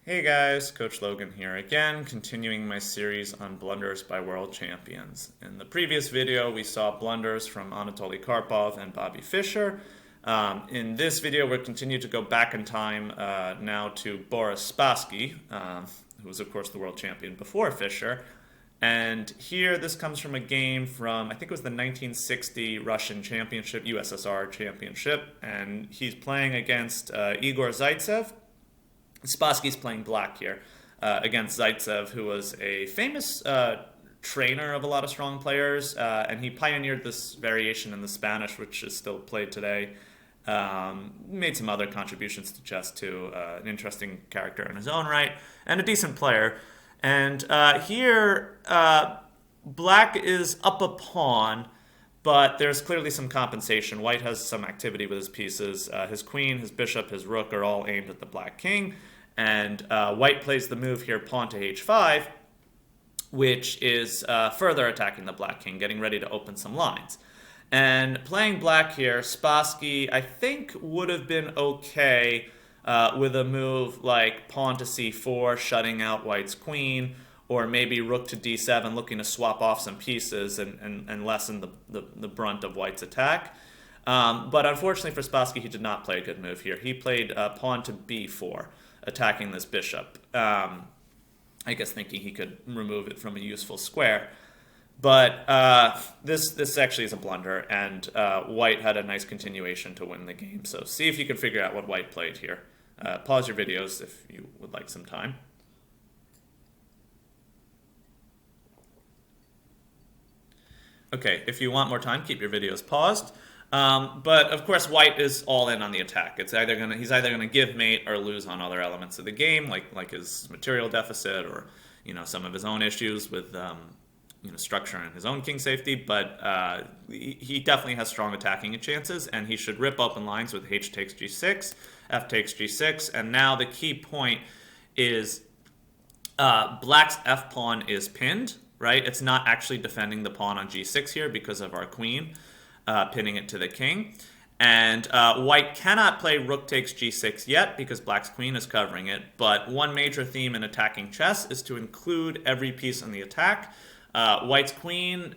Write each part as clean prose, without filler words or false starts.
Hey guys, Coach Logan here again, continuing my series on blunders by world champions. In the previous video, we saw blunders from Anatoly Karpov and Bobby Fischer. In this video, we'll continue to go back in time now to Boris Spassky, who was, of course, the world champion before Fischer. And here, this comes from a game from, I think it was the 1960 Russian Championship, USSR Championship, and he's playing against Igor Zaitsev. Spassky's playing black here against Zaitsev, who was a famous trainer of a lot of strong players, and he pioneered this variation in the Spanish, which is still played today. Made some other contributions to chess too. An interesting character in his own right, and a decent player. And here, black is up a pawn, but there's clearly some compensation. White has some activity with his pieces. His queen, his bishop, his rook are all aimed at the black king. And white plays the move here, pawn to h5, which is further attacking the black king, getting ready to open some lines. And playing black here, Spassky, I think, would have been okay with a move like pawn to c4, shutting out white's queen, or maybe rook to d7, looking to swap off some pieces and lessen the brunt of white's attack. But unfortunately for Spassky, he did not play a good move here. He played pawn to b4, attacking this bishop. I guess thinking he could remove it from a useful square. But this actually is a blunder, and white had a nice continuation to win the game. So see if you can figure out what white played here. Pause your videos if you would like some time. Okay, if you want more time, keep your videos paused. But of course, white is all in on the attack. He's either gonna give mate or lose on other elements of the game, like his material deficit or some of his own issues with structure and his own king safety. But he definitely has strong attacking chances, and he should rip open lines with h takes g6, f takes g6, and now the key point is black's f pawn is pinned. Right, it's not actually defending the pawn on g6 here because of our queen. Pinning it to the king. And white cannot play rook takes g6 yet because black's queen is covering it. But one major theme in attacking chess is to include every piece in the attack. White's queen,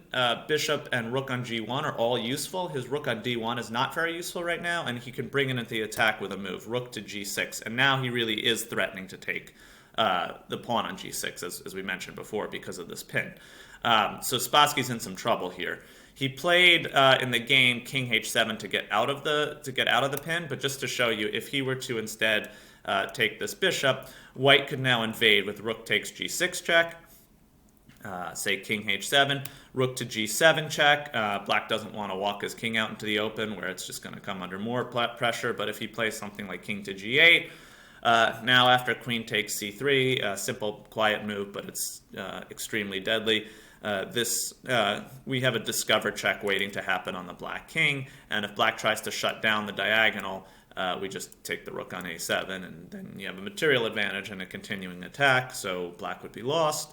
bishop, and rook on g1 are all useful. His rook on d1 is not very useful right now, and he can bring it into the attack with a move, rook to g6. And now he really is threatening to take the pawn on g6, as we mentioned before, because of this pin. So Spassky's in some trouble here. He played in the game king h7 to get out of the pin, but just to show you, if he were to instead take this bishop, white could now invade with rook takes g6 check. Say king h7, rook to g7 check. Black doesn't want to walk his king out into the open where it's just going to come under more pressure. But if he plays something like king to g8, now after queen takes c3, simple quiet move, but it's extremely deadly. We have a discover check waiting to happen on the black king, and if black tries to shut down the diagonal, we just take the rook on a7, and then you have a material advantage and a continuing attack, so black would be lost.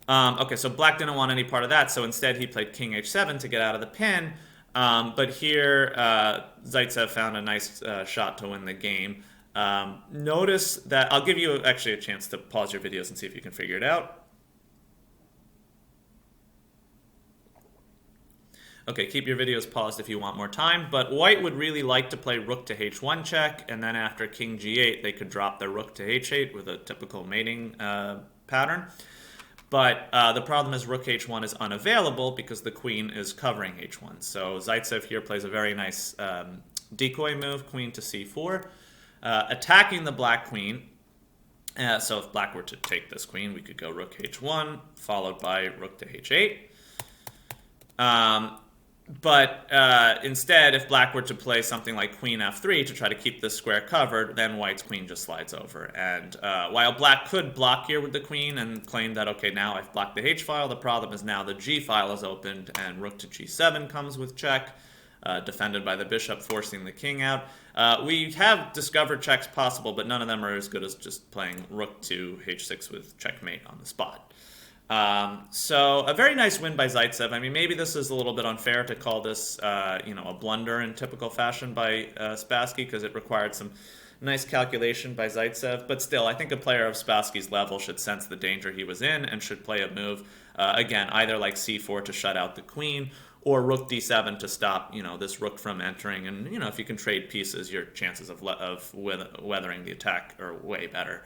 Okay, so black didn't want any part of that, so instead he played king h7 to get out of the pin, but here Zaitsev found a nice shot to win the game. Notice that, I'll give you actually a chance to pause your videos and see if you can figure it out. Okay, keep your videos paused if you want more time, but white would really like to play rook to h1 check, and then after king g8, they could drop their rook to h8 with a typical mating pattern. But the problem is rook h1 is unavailable because the queen is covering h1. So Zaitsev here plays a very nice decoy move, queen to c4, attacking the black queen. So if black were to take this queen, we could go rook h1, followed by rook to h8. But instead, if black were to play something like queen f3 to try to keep this square covered, then white's queen just slides over. And while black could block here with the queen and claim that, okay, now I've blocked the h file, the problem is now the g file is opened and rook to g7 comes with check, defended by the bishop, forcing the king out. We have discovered checks possible, but none of them are as good as just playing rook to h6 with checkmate on the spot. So a very nice win by Zaitsev. I mean, maybe this is a little bit unfair to call this, a blunder in typical fashion by Spassky, because it required some Nice calculation by Zaitsev, but still, I think a player of Spassky's level should sense the danger he was in and should play a move, again, either like c4 to shut out the queen, or rook d7 to stop, this rook from entering. And, if you can trade pieces, your chances of weathering the attack are way better.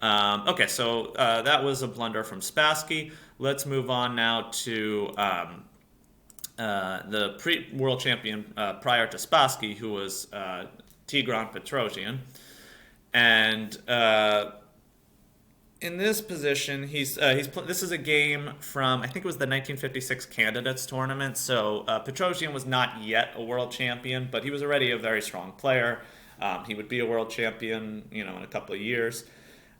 Okay, so that was a blunder from Spassky. Let's move on now to the world champion prior to Spassky, who was Petrosian. And in this position, this is a game from, I think it was the 1956 Candidates Tournament. So Petrosian was not yet a world champion, but he was already a very strong player. He would be a world champion, in a couple of years.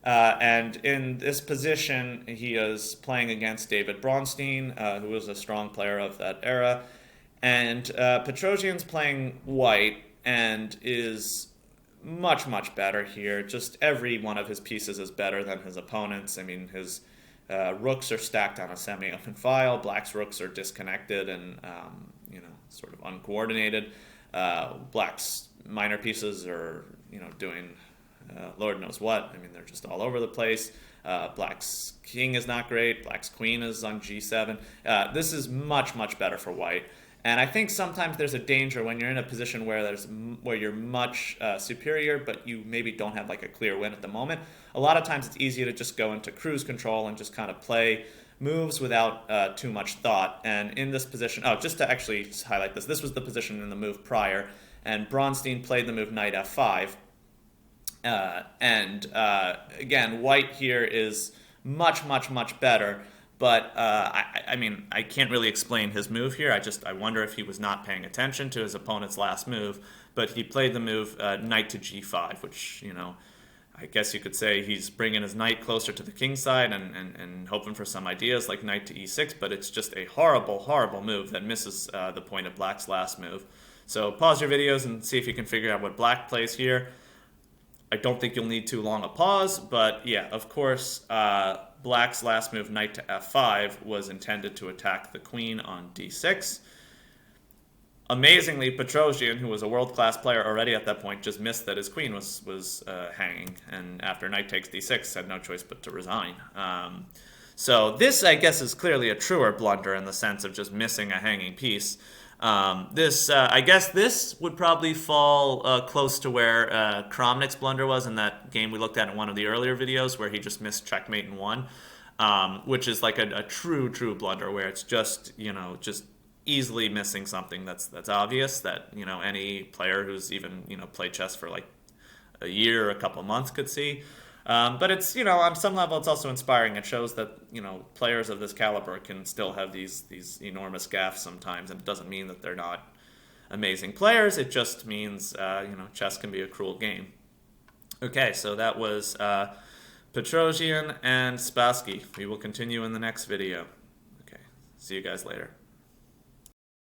And in this position, he is playing against David Bronstein, who was a strong player of that era. And Petrosian's playing white and is much, much better here. Just every one of his pieces is better than his opponent's. I mean, his rooks are stacked on a semi-open file. Black's rooks are disconnected and, sort of uncoordinated. Black's minor pieces are, doing Lord knows what. I mean, they're just all over the place. Black's king is not great. Black's queen is on g7. This is much, much better for white. And I think sometimes there's a danger when you're in a position where you're much superior, but you maybe don't have like a clear win at the moment. A lot of times it's easier to just go into cruise control and just kind of play moves without too much thought. And in this position, just to actually highlight this was the position in the move prior, and Bronstein played the move knight f5. Again, white here is much, much, much better. But I mean, I can't really explain his move here. I wonder if he was not paying attention to his opponent's last move. But he played the move knight to g5, which, I guess you could say he's bringing his knight closer to the king side and hoping for some ideas like knight to e6. But it's just a horrible, horrible move that misses the point of Black's last move. So pause your videos and see if you can figure out what Black plays here. I don't think you'll need too long a pause, but yeah, of course, Black's last move, knight to f5, was intended to attack the queen on d6. Amazingly, Petrosian, who was a world-class player already at that point, just missed that his queen was hanging, and after knight takes d6, had no choice but to resign. So this, I guess, is clearly a truer blunder in the sense of just missing a hanging piece. I guess this would probably fall close to where Kramnik's blunder was in that game we looked at in one of the earlier videos where he just missed checkmate and won, which is like a true blunder where it's just, just easily missing something that's obvious that, any player who's even, played chess for like a year or a couple months could see. But it's, on some level, it's also inspiring. It shows that, players of this caliber can still have these enormous gaffes sometimes, and it doesn't mean that they're not amazing players. It just means, chess can be a cruel game. Okay, so that was Petrosian and Spassky. We will continue in the next video. Okay, see you guys later.